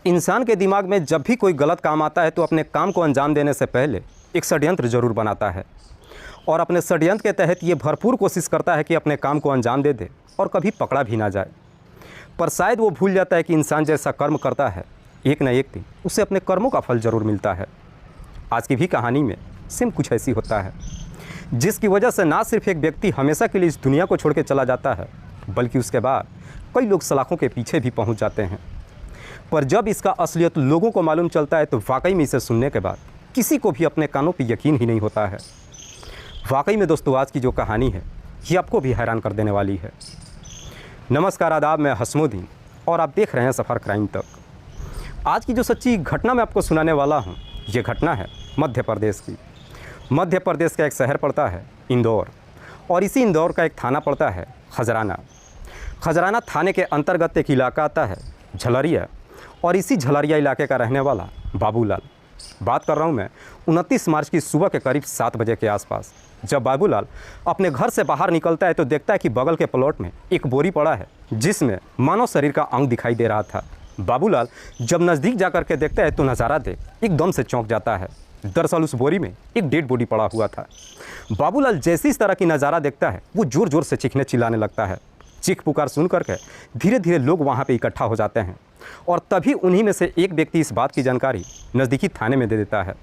इंसान के दिमाग में जब भी कोई गलत काम आता है तो अपने काम को अंजाम देने से पहले एक षड्यंत्र ज़रूर बनाता है और अपने षड्यंत्र के तहत ये भरपूर कोशिश करता है कि अपने काम को अंजाम दे दे और कभी पकड़ा भी ना जाए। पर शायद वो भूल जाता है कि इंसान जैसा कर्म करता है एक न एक दिन उसे अपने कर्मों का फल ज़रूर मिलता है। आज की भी कहानी में सेम कुछ ऐसी होता है, जिसकी वजह से ना सिर्फ एक व्यक्ति हमेशा के लिए इस दुनिया को छोड़ के चला जाता है, बल्कि उसके बाद कई लोग सलाखों के पीछे भी पहुंच जाते हैं। पर जब इसका असलियत लोगों को मालूम चलता है तो वाकई में इसे सुनने के बाद किसी को भी अपने कानों पर यकीन ही नहीं होता है। वाकई में दोस्तों, आज की जो कहानी है ये आपको भी हैरान कर देने वाली है। नमस्कार, आदाब, मैं हसमुद्दीन और आप देख रहे हैं सफ़र क्राइम तक। आज की जो सच्ची घटना मैं आपको सुनाने वाला हूँ, ये घटना है मध्य प्रदेश की। मध्य प्रदेश का एक शहर पड़ता है इंदौर और इसी इंदौर का एक थाना पड़ता है खजराना। खजराना थाने के अंतर्गत एक इलाका आता है झलरिया और इसी झलरिया इलाके का रहने वाला बाबूलाल। बात कर रहा हूँ मैं 29 मार्च की सुबह के करीब 7 बजे के आसपास। जब बाबूलाल अपने घर से बाहर निकलता है तो देखता है कि बगल के प्लॉट में एक बोरी पड़ा है जिसमें मानव शरीर का अंग दिखाई दे रहा था। बाबूलाल जब नज़दीक जाकर के देखता है तो नज़ारा देख एकदम से चौंक जाता है। दरअसल उस बोरी में एक डेड बॉडी पड़ा हुआ था। बाबूलाल जैसे इस तरह की नज़ारा देखता है वो ज़ोर ज़ोर से चीखने चिल्लाने लगता है। चीख पुकार सुन करके धीरे धीरे लोग वहाँ पे इकट्ठा हो जाते हैं और तभी उन्हीं में से एक व्यक्ति इस बात की जानकारी नज़दीकी थाने में दे देता है।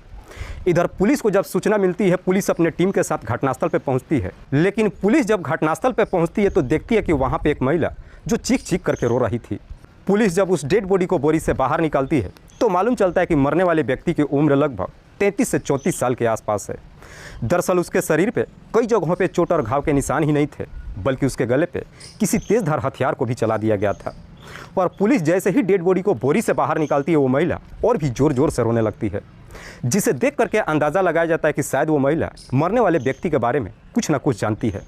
इधर पुलिस को जब सूचना मिलती है, पुलिस अपने टीम के साथ घटनास्थल पर पहुँचती है। लेकिन पुलिस जब घटनास्थल पर पहुँचती है तो देखती है कि वहाँ पर एक महिला जो चीख चीख करके रो रही थी। पुलिस जब उस डेड बॉडी को बोरी से बाहर निकालती है तो मालूम चलता है कि मरने वाले व्यक्ति की उम्र लगभग 33 से 34 साल के आसपास है। दरअसल उसके शरीर पे कई जगहों पे चोट और घाव के निशान ही नहीं थे, बल्कि उसके गले पे किसी तेजधार हथियार को भी चला दिया गया था। और पुलिस जैसे ही डेड बॉडी को बोरी से बाहर निकालती है वो महिला और भी ज़ोर ज़ोर से रोने लगती है, जिसे देख करके अंदाज़ा लगाया जाता है कि शायद वो महिला मरने वाले व्यक्ति के बारे में कुछ ना कुछ जानती है।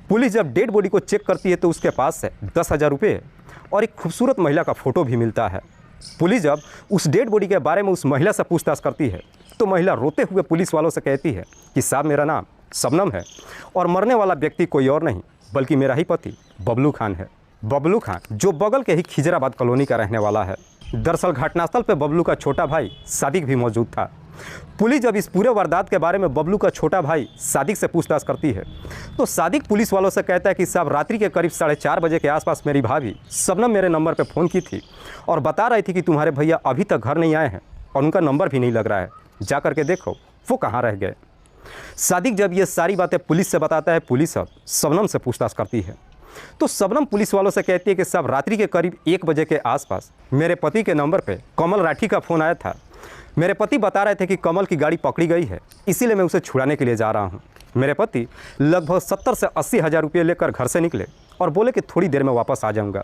पुलिस जब डेड बॉडी को चेक करती है तो उसके पास से 10,000 रुपये और एक खूबसूरत महिला का फ़ोटो भी मिलता है। पुलिस जब उस डेड बॉडी के बारे में उस महिला से पूछताछ करती है तो महिला रोते हुए पुलिस वालों से कहती है कि साहब, मेरा नाम शबनम है और मरने वाला व्यक्ति कोई और नहीं बल्कि मेरा ही पति बबलू खान है। बबलू खान जो बगल के ही खिजराबाद कॉलोनी का रहने वाला है। दरअसल घटनास्थल पर बबलू का छोटा भाई सादिक भी मौजूद था। पुलिस जब इस पूरे वारदात के बारे में बबलू का छोटा भाई सादिक से पूछताछ करती है तो सादिक पुलिस वालों से कहता है कि साहब, रात्रि के करीब 4:30 बजे के आसपास मेरी भाभी शबनम मेरे नंबर पर फ़ोन की थी और बता रही थी कि तुम्हारे भैया अभी तक घर नहीं आए हैं और उनका नंबर भी नहीं लग रहा है, जा करके देखो वो कहाँ रह गए। सादिक जब ये सारी बातें पुलिस से बताता है, पुलिस अब शबनम से पूछताछ करती है तो शबनम पुलिस वालों से कहती है कि साहब, रात्रि के करीब 1 बजे के आसपास मेरे पति के नंबर पे कमल राठी का फ़ोन आया था। मेरे पति बता रहे थे कि कमल की गाड़ी पकड़ी गई है, इसीलिए मैं उसे छुड़ाने के लिए जा रहा हूँ। मेरे पति लगभग 70 से 80 हज़ार रुपये लेकर घर से निकले और बोले कि थोड़ी देर में वापस आ जाऊँगा।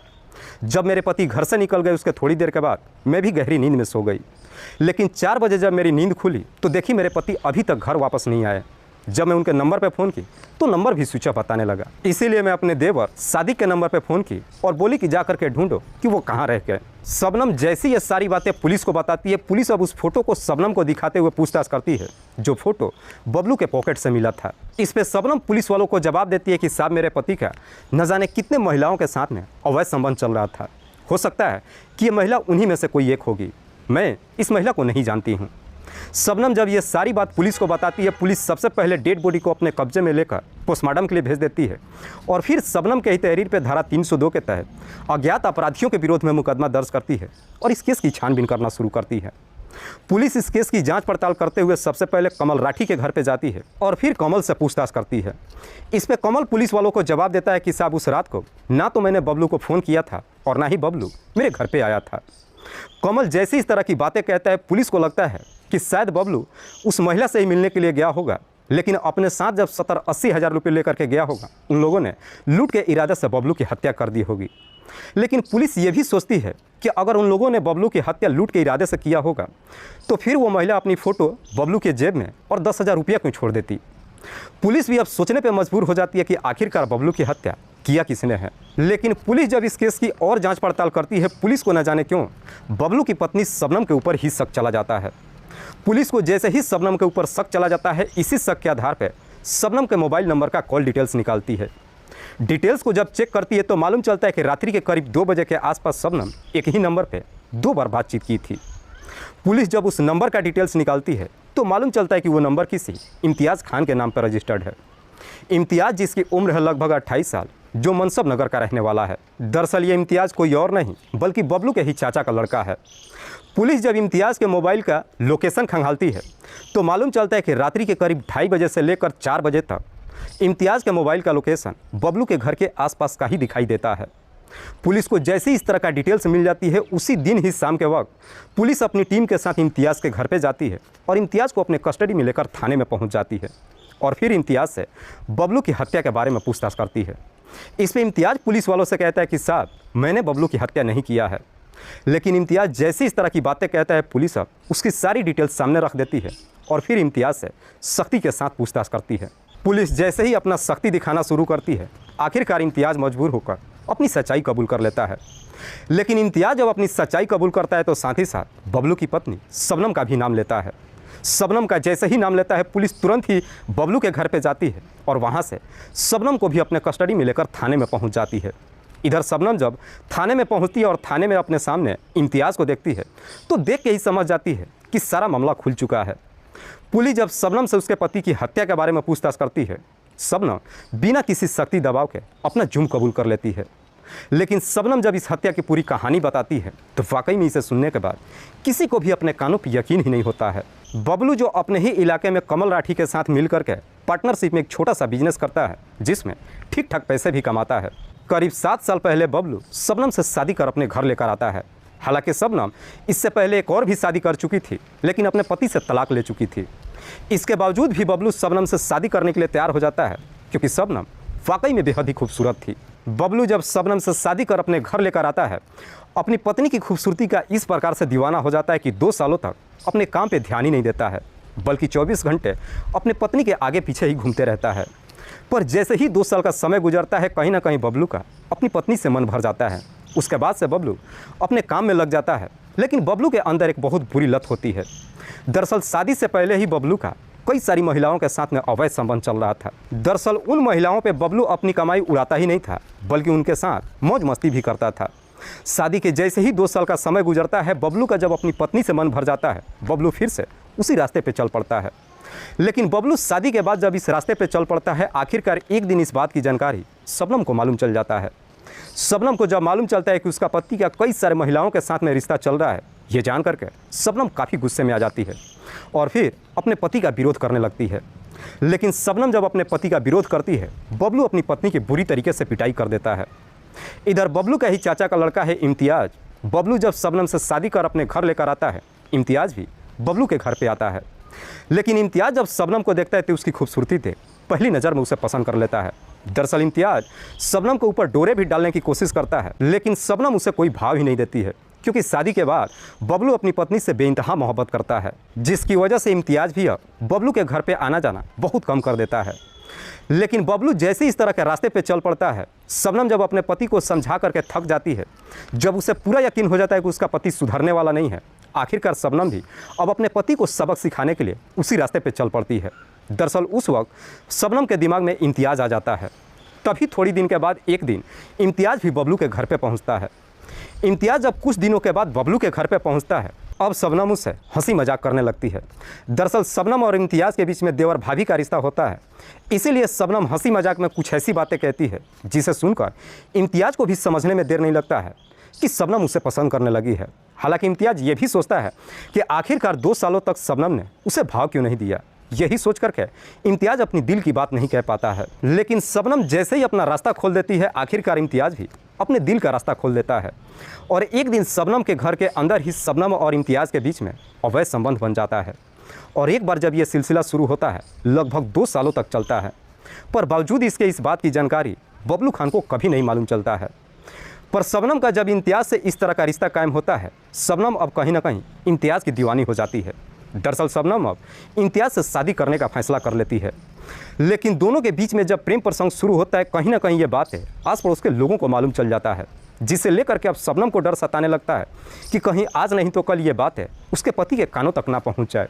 जब मेरे पति घर से निकल गए उसके थोड़ी देर के बाद मैं भी गहरी नींद में सो गई। लेकिन 4 बजे जब मेरी नींद खुली तो देखी मेरे पति अभी तक घर वापस नहीं आए। जब मैं उनके नंबर पर फ़ोन की तो नंबर भी स्विच ऑफ बताने लगा। इसीलिए मैं अपने देवर सादिक के नंबर पर फ़ोन की और बोली कि जा करके ढूंढो कि वो कहाँ रह गए। शबनम जैसी ये सारी बातें पुलिस को बताती है, पुलिस अब उस फोटो को शबनम को दिखाते हुए पूछताछ करती है, जो फोटो बबलू के पॉकेट से मिला था। इस पे शबनम पुलिस वालों को जवाब देती है कि साहब, मेरे पति का न जाने कितने महिलाओं के साथ में अवैध संबंध चल रहा था। हो सकता है कि ये महिला उन्हीं में से कोई एक होगी। मैं इस महिला को नहीं जानती हूँ। शबनम जब ये सारी बात पुलिस को बताती है, पुलिस सबसे पहले डेड बॉडी को अपने कब्जे में लेकर पोस्टमार्टम के लिए भेज देती है और फिर शबनम के ही तहरीर पर धारा 302 के तहत अज्ञात अपराधियों के विरोध में मुकदमा दर्ज करती है और इस केस की छानबीन करना शुरू करती है। पुलिस इस केस की जांच पड़ताल करते हुए सबसे पहले कमल राठी के घर पर जाती है और फिर कमल से पूछताछ करती है। इस पर कमल पुलिस वालों को जवाब देता है कि साहब, उस रात को ना तो मैंने बबलू को फ़ोन किया था और ना ही बबलू मेरे घर पर आया था। कमल जैसे इस तरह की बातें कहता है, पुलिस को लगता है कि शायद बबलू उस महिला से ही मिलने के लिए गया होगा, लेकिन अपने साथ जब 70-80 हज़ार रुपये लेकर के गया होगा, उन लोगों ने लूट के इरादे से बबलू की हत्या कर दी होगी। लेकिन पुलिस ये भी सोचती है कि अगर उन लोगों ने बबलू की हत्या लूट के इरादे से किया होगा तो फिर वो महिला अपनी फ़ोटो बबलू के जेब में और 10,000 रुपया क्यों छोड़ देती। पुलिस भी अब सोचने पर मजबूर हो जाती है कि आखिरकार बबलू की हत्या किया किसने है। लेकिन पुलिस जब इस केस की और जांच पड़ताल करती है, पुलिस को न जाने क्यों बबलू की पत्नी शबनम के ऊपर ही शक चला जाता है। पुलिस को जैसे ही शबनम के ऊपर शक चला जाता है, इसी शक के आधार पर शबनम के मोबाइल नंबर का कॉल डिटेल्स निकालती है। डिटेल्स को जब चेक करती है तो मालूम चलता है कि रात्रि के करीब 2 बजे के आसपास शबनम एक ही नंबर पे 2 बार बातचीत की थी। पुलिस जब उस नंबर का डिटेल्स निकालती है तो मालूम चलता है कि वो नंबर किसी इम्तियाज़ खान के नाम पर रजिस्टर्ड है। इम्तियाज़ जिसकी उम्र है लगभग 28 साल, जो मनसब नगर का रहने वाला है। दरअसल ये इम्तियाज़ कोई और नहीं बल्कि बबलू के ही चाचा का लड़का है। पुलिस जब इम्तियाज़ के मोबाइल का लोकेशन खंगालती है तो मालूम चलता है कि रात्रि के करीब 2:30 बजे से लेकर 4 बजे तक इम्तियाज़ के मोबाइल का लोकेशन बबलू के घर के आसपास का ही दिखाई देता है। पुलिस को जैसे ही इस तरह का डिटेल्स मिल जाती है, उसी दिन ही शाम के वक्त पुलिस अपनी टीम के साथ इम्तियाज़ के घर पे जाती है और इम्तियाज़ को अपने कस्टडी में लेकर थाने में पहुंच जाती है और फिर इम्तियाज़ से बबलू की हत्या के बारे में पूछताछ करती है। इसमें इम्तियाज़ पुलिस वालों से कहता है कि साहब, मैंने बबलू की हत्या नहीं किया है। लेकिन इम्तियाज़ जैसे इस तरह की बातें कहता है, पुलिस अब उसकी सारी डिटेल्स सामने रख देती है और फिर इम्तियाज़ से सख्ती के साथ पूछताछ करती है। पुलिस जैसे ही अपना सख्ती दिखाना शुरू करती है, आखिरकार इम्तियाज़ मजबूर होकर अपनी सच्चाई कबूल कर लेता है। लेकिन इम्तियाज़ जब अपनी सच्चाई कबूल करता है तो साथ ही साथ बबलू की पत्नी शबनम का भी नाम लेता है। शबनम का जैसे ही नाम लेता है, पुलिस तुरंत ही बबलू के घर पे जाती है और वहाँ से शबनम को भी अपने कस्टडी में लेकर थाने में पहुँच जाती है। इधर शबनम जब थाने में पहुँचती है और थाने में अपने सामने इम्तियाज़ को देखती है तो देख के ही समझ जाती है कि सारा मामला खुल चुका है। पुलिस जब शबनम से उसके पति की हत्या के बारे में पूछताछ करती है, शबनम बिना किसी सख्ती दबाव के अपना जुर्म कबूल कर लेती है। लेकिन शबनम जब इस हत्या की पूरी कहानी बताती है तो वाकई में इसे सुनने के बाद किसी को भी अपने कानों पर यकीन ही नहीं होता है। बबलू जो अपने ही इलाके में कमल राठी के साथ मिलकर के पार्टनरशिप में एक छोटा सा बिजनेस करता है, जिसमें ठीक ठाक पैसे भी कमाता है। करीब 7 साल पहले बबलू शबनम से शादी कर अपने घर लेकर आता है। हालांकि शबनम इससे पहले एक और भी शादी कर चुकी थी, लेकिन अपने पति से तलाक ले चुकी थी। इसके बावजूद भी बबलू शबनम से शादी करने के लिए तैयार हो जाता है, क्योंकि शबनम वाकई में बेहद ही खूबसूरत थी। बबलू जब शबनम से शादी कर अपने घर लेकर आता है, अपनी पत्नी की खूबसूरती का इस प्रकार से दीवाना हो जाता है कि 2 सालों तक अपने काम पे ध्यान ही नहीं देता है, बल्कि 24 घंटे अपने पत्नी के आगे पीछे ही घूमते रहता है। पर जैसे ही 2 साल का समय गुजरता है, कहीं ना कहीं बबलू का अपनी पत्नी से मन भर जाता है। उसके बाद से बबलू अपने काम में लग जाता है, लेकिन बबलू के अंदर एक बहुत बुरी लत होती है। दरअसल शादी से पहले ही बबलू का कई सारी महिलाओं के साथ में अवैध संबंध चल रहा था। दरअसल उन महिलाओं पे बबलू अपनी कमाई उड़ाता ही नहीं था, बल्कि उनके साथ मौज मस्ती भी करता था। शादी के जैसे ही 2 साल का समय गुजरता है, बबलू का जब अपनी पत्नी से मन भर जाता है, बबलू फिर से उसी रास्ते पे चल पड़ता है। लेकिन बबलू शादी के बाद जब इस रास्ते पे चल पड़ता है, आखिरकार एक दिन इस बात की जानकारी शबनम को मालूम चल जाता है। शबनम को जब मालूम चलता है कि उसका पति का कई सारे महिलाओं के साथ में रिश्ता चल रहा है, ये जान करके शबनम काफ़ी गुस्से में आ जाती है और फिर अपने पति का विरोध करने लगती है। लेकिन शबनम जब अपने पति का विरोध करती है, बबलू अपनी पत्नी की बुरी तरीके से पिटाई कर देता है। इधर बबलू का ही चाचा का लड़का है इम्तियाज़। बबलू जब शबनम से शादी कर अपने घर लेकर आता है, इम्तियाज़ भी बबलू के घर पे आता है। लेकिन इम्तियाज़ जब शबनम को देखता है तो उसकी खूबसूरती से पहली नज़र में उसे पसंद कर लेता है। दरअसल इम्तियाज़ शबनम के ऊपर डोरे भी डालने की कोशिश करता है, लेकिन शबनम उसे कोई भाव ही नहीं देती है, क्योंकि शादी के बाद बबलू अपनी पत्नी से बेइंतहा मोहब्बत करता है, जिसकी वजह से इम्तियाज़ भी अब बबलू के घर पे आना जाना बहुत कम कर देता है। लेकिन बबलू जैसे इस तरह के रास्ते पे चल पड़ता है, शबनम जब अपने पति को समझा करके थक जाती है, जब उसे पूरा यकीन हो जाता है कि उसका पति सुधरने वाला नहीं है, आखिरकार शबनम भी अब अपने पति को सबक सिखाने के लिए उसी रास्ते पे चल पड़ती है। दरअसल उस वक्त शबनम के दिमाग में इम्तियाज़ आ जाता है। तभी थोड़ी दिन के बाद एक दिन इम्तियाज़ भी बबलू के घर पे पहुंचता है। इम्तियाज़ जब कुछ दिनों के बाद बबलू के घर पे पहुंचता है, अब शबनम उससे हंसी मजाक करने लगती है। दरअसल शबनम और इम्तियाज़ के बीच में देवर भाभी का रिश्ता होता है, इसीलिए शबनम हंसी मजाक में कुछ ऐसी बातें कहती है जिसे सुनकर इम्तियाज़ को भी समझने में देर नहीं लगता है कि शबनम उसे पसंद करने लगी है। हालांकि इम्तियाज़ ये भी सोचता है कि आखिरकार 2 सालों तक शबनम ने उसे भाव क्यों नहीं दिया। यही सोच करके इम्तियाज़ अपनी दिल की बात नहीं कह पाता है। लेकिन शबनम जैसे ही अपना रास्ता खोल देती है, आखिरकार इम्तियाज़ भी अपने दिल का रास्ता खोल देता है और एक दिन शबनम के घर के अंदर ही शबनम और इम्तियाज़ के बीच में अवैध संबंध बन जाता है। और एक बार जब यह सिलसिला शुरू होता है, लगभग 2 सालों तक चलता है, पर बावजूद इसके इस बात की जानकारी बबलू खान को कभी नहीं मालूम चलता है। पर शबनम का जब इम्तियाज़ से इस तरह का रिश्ता कायम होता है, शबनम अब कहीं ना कहीं इम्तियाज़ की दीवानी हो जाती है। दरअसल शबनम अब इम्तियाज़ से शादी करने का फैसला कर लेती है। लेकिन दोनों के बीच में जब प्रेम प्रसंग शुरू होता है, कहीं ना कहीं ये बात है आस पड़ोस के लोगों को मालूम चल जाता है, जिसे लेकर के अब शबनम को डर सताने लगता है कि कहीं आज नहीं तो कल ये बात है उसके पति के कानों तक ना पहुँच जाए।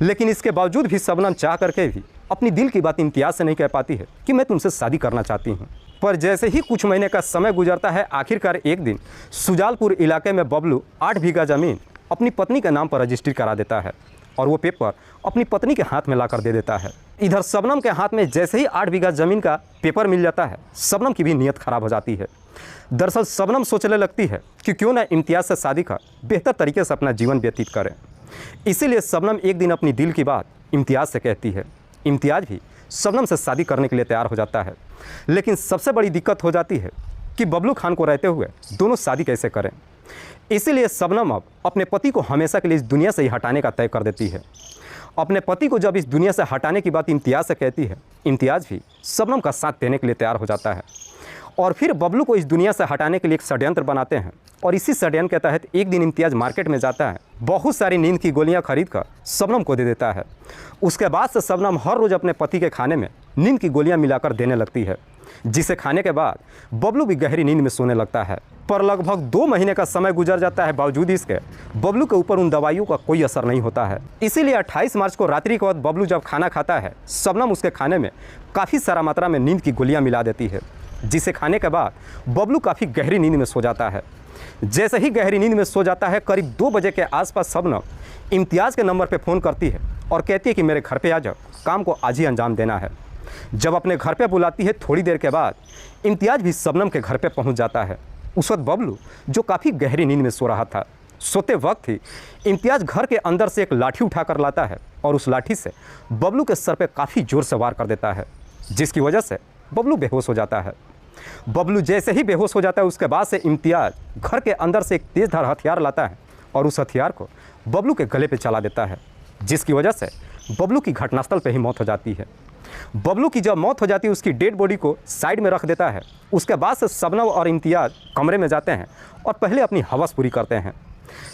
लेकिन इसके बावजूद भी शबनम चाह करके भी अपनी दिल की बात इम्तियाज़ से नहीं कह पाती है कि मैं तुमसे शादी करना चाहती हूँ। पर जैसे ही कुछ महीने का समय गुजरता है, आखिरकार एक दिन सुजालपुर इलाके में बबलू 8 बीघा ज़मीन अपनी पत्नी के नाम पर रजिस्ट्री करा देता है और वो पेपर अपनी पत्नी के हाथ में लाकर दे देता है। इधर शबनम के हाथ में जैसे ही 8 बीघा ज़मीन का पेपर मिल जाता है, शबनम की भी नीयत खराब हो जाती है। दरअसल शबनम सोचने लगती है कि क्यों ना इम्तियाज़ से शादी कर बेहतर तरीके से अपना जीवन व्यतीत करें। इसीलिए शबनम एक दिन अपनी दिल की बात इम्तियाज़ से कहती है। इम्तियाज़ भी शबनम से शादी करने के लिए तैयार हो जाता है, लेकिन सबसे बड़ी दिक्कत हो जाती है कि बबलू खान को रहते हुए दोनों शादी कैसे करें। इसीलिए शबनम अब अपने पति को हमेशा के लिए इस दुनिया से ही हटाने का तय कर देती है। अपने पति को जब इस दुनिया से हटाने की बात इम्तियाज़ से कहती है, इम्तियाज़ भी शबनम का साथ देने के लिए तैयार हो जाता है और फिर बबलू को इस दुनिया से हटाने के लिए एक षड्यंत्र बनाते हैं। और इसी षड्यंत्र के तहत एक दिन इम्तियाज़ मार्केट में जाता है, बहुत सारी नींद की गोलियां खरीद कर शबनम को दे देता है। उसके बाद से शबनम हर रोज़ अपने पति के खाने में नींद की गोलियां मिलाकर देने लगती है, जिसे खाने के बाद बबलू भी गहरी नींद में सोने लगता है। पर लगभग 2 महीने का समय गुजर जाता है, बावजूद इसके बबलू के ऊपर उन दवाइयों का कोई असर नहीं होता है। इसीलिए 28 मार्च को रात्रि के वक्त बबलू जब खाना खाता है, शबनम उसके खाने में काफ़ी सारा मात्रा में नींद की गोलियां मिला देती है, जिसे खाने के बाद बबलू काफ़ी गहरी नींद में सो जाता है। जैसे ही गहरी नींद में सो जाता है, करीब 2 बजे के आसपास शबनम इम्तियाज़ के नंबर पे फ़ोन करती है और कहती है कि मेरे घर पे आ जाओ, काम को आज ही अंजाम देना है। जब अपने घर पे बुलाती है, थोड़ी देर के बाद इम्तियाज़ भी शबनम के घर पे पहुंच जाता है। उस वक्त बबलू जो काफ़ी गहरी नींद में सो रहा था, सोते वक्त ही इम्तियाज़ घर के अंदर से एक लाठी उठाकर लाता है और उस लाठी से बबलू के सर पे काफ़ी ज़ोर से वार कर देता है, जिसकी वजह से बबलू बेहोश हो जाता है। बबलू जैसे ही बेहोश हो जाता है, उसके बाद से इम्तियाज़ घर के अंदर से एक तेज़धार हथियार लाता है और उस हथियार को बबलू के गले पे चला देता है, जिसकी वजह से बबलू की घटनास्थल पे ही मौत हो जाती है। बबलू की जब मौत हो जाती है, उसकी डेड बॉडी को साइड में रख देता है। उसके बाद से शबनम और इम्तियाज़ कमरे में जाते हैं और पहले अपनी हवस पूरी करते हैं।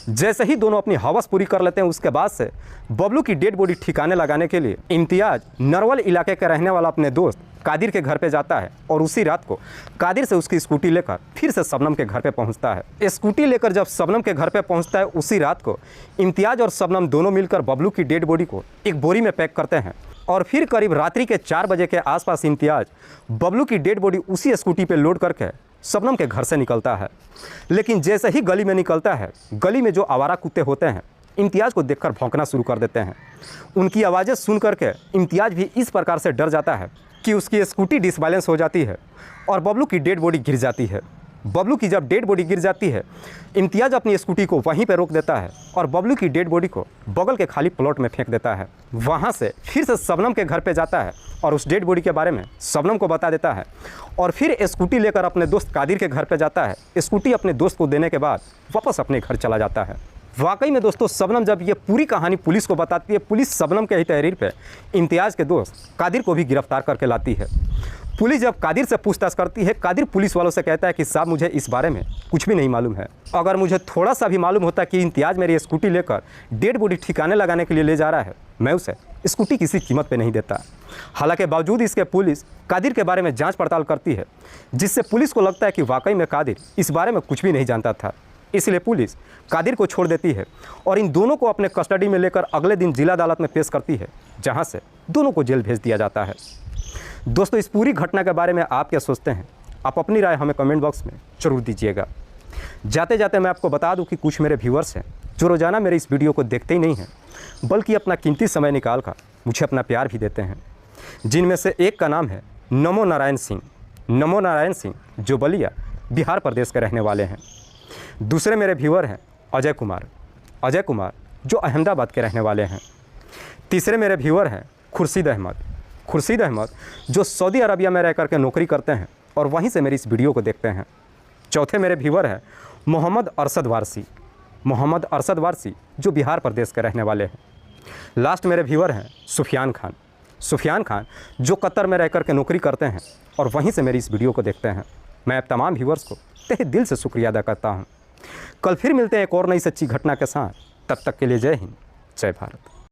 जैसे ही दोनों अपनी हवस पूरी कर लेते हैं, उसके बाद से बबलू की डेड बॉडी ठिकाने लगाने के लिए इम्तियाज़ नरवल इलाके के रहने वाला अपने दोस्त कादिर के घर पे जाता है और उसी रात को कादिर से उसकी स्कूटी लेकर फिर से शबनम के घर पे पहुंचता है। स्कूटी लेकर जब शबनम के घर पे पहुंचता है, उसी रात को इम्तियाज़ और शबनम दोनों मिलकर बबलू की डेड बॉडी को एक बोरी में पैक करते हैं और फिर करीब रात्रि के 4 बजे के आसपास इम्तियाज़ बबलू की डेड बॉडी उसी स्कूटी पे लोड करके शबनम के घर से निकलता है। लेकिन जैसे ही गली में निकलता है, गली में जो आवारा कुत्ते होते हैं इम्तियाज़ को देखकर भौंकना शुरू कर देते हैं। उनकी आवाज़ें सुन करके इम्तियाज़ भी इस प्रकार से डर जाता है कि उसकी स्कूटी डिसबैलेंस हो जाती है और बबलू की डेड बॉडी गिर जाती है। बबलू की जब डेड बॉडी गिर जाती है, इम्तियाज़ अपनी स्कूटी को वहीं पर रोक देता है और बबलू की डेड बॉडी को बगल के खाली प्लॉट में फेंक देता है। वहाँ से फिर से शबनम के घर पे जाता है और उस डेड बॉडी के बारे में शबनम को बता देता है और फिर स्कूटी लेकर अपने दोस्त कादिर के घर पे जाता है। स्कूटी अपने दोस्त को देने के बाद वापस अपने घर चला जाता है। वाकई में दोस्तों, शबनम जब ये पूरी कहानी पुलिस को बताती है, पुलिस शबनम के ही तहरीर पे इम्तियाज़ के दोस्त कादिर को भी गिरफ्तार करके लाती है। पुलिस जब कादिर से पूछताछ करती है, कादिर पुलिस वालों से कहता है कि साहब मुझे इस बारे में कुछ भी नहीं मालूम है। अगर मुझे थोड़ा सा भी मालूम होता कि इम्तियाज़ मेरी स्कूटी लेकर डेड बॉडी ठिकाने लगाने के लिए ले जा रहा है, मैं उसे स्कूटी किसी कीमत पे नहीं देता। हालांकि बावजूद इसके पुलिस कादिर के बारे में जांच पड़ताल करती है, जिससे पुलिस को लगता है कि वाकई में कादिर इस बारे में कुछ भी नहीं जानता था। इसलिए पुलिस कादिर को छोड़ देती है और इन दोनों को अपने कस्टडी में लेकर अगले दिन जिला अदालत में पेश करती है, जहां से दोनों को जेल भेज दिया जाता है। दोस्तों, इस पूरी घटना के बारे में आप क्या सोचते हैं? आप अपनी राय हमें कमेंट बॉक्स में ज़रूर दीजिएगा। जाते जाते मैं आपको बता दूं कि कुछ मेरे व्यूअर्स हैं जो रोज़ाना मेरे इस वीडियो को देखते ही नहीं हैं, बल्कि अपना कीमती समय निकाल कर मुझे अपना प्यार भी देते हैं, जिनमें से एक का नाम है नमो नारायण सिंह। नमो नारायण सिंह जो बलिया बिहार प्रदेश के रहने वाले हैं। दूसरे मेरे व्यूअर हैं अजय कुमार जो अहमदाबाद के रहने वाले हैं। तीसरे मेरे व्यूअर हैं खुर्शीद अहमद जो सऊदी अरबिया में रह करके नौकरी करते हैं और वहीं से मेरी इस वीडियो को देखते हैं। चौथे मेरे व्यूअर हैं मोहम्मद अरशद वारसी जो बिहार प्रदेश के रहने वाले हैं। लास्ट मेरे व्यूअर हैं सुफियान खान जो कतर में रह करके नौकरी करते हैं और वहीं से मेरी इस वीडियो को देखते हैं। मैं अब तमाम व्यूअर्स को तहे दिल से शुक्रिया अदा करता हूँ। कल फिर मिलते हैं एक और नई सच्ची घटना के साथ। तब तक के लिए जय हिंद, जय भारत।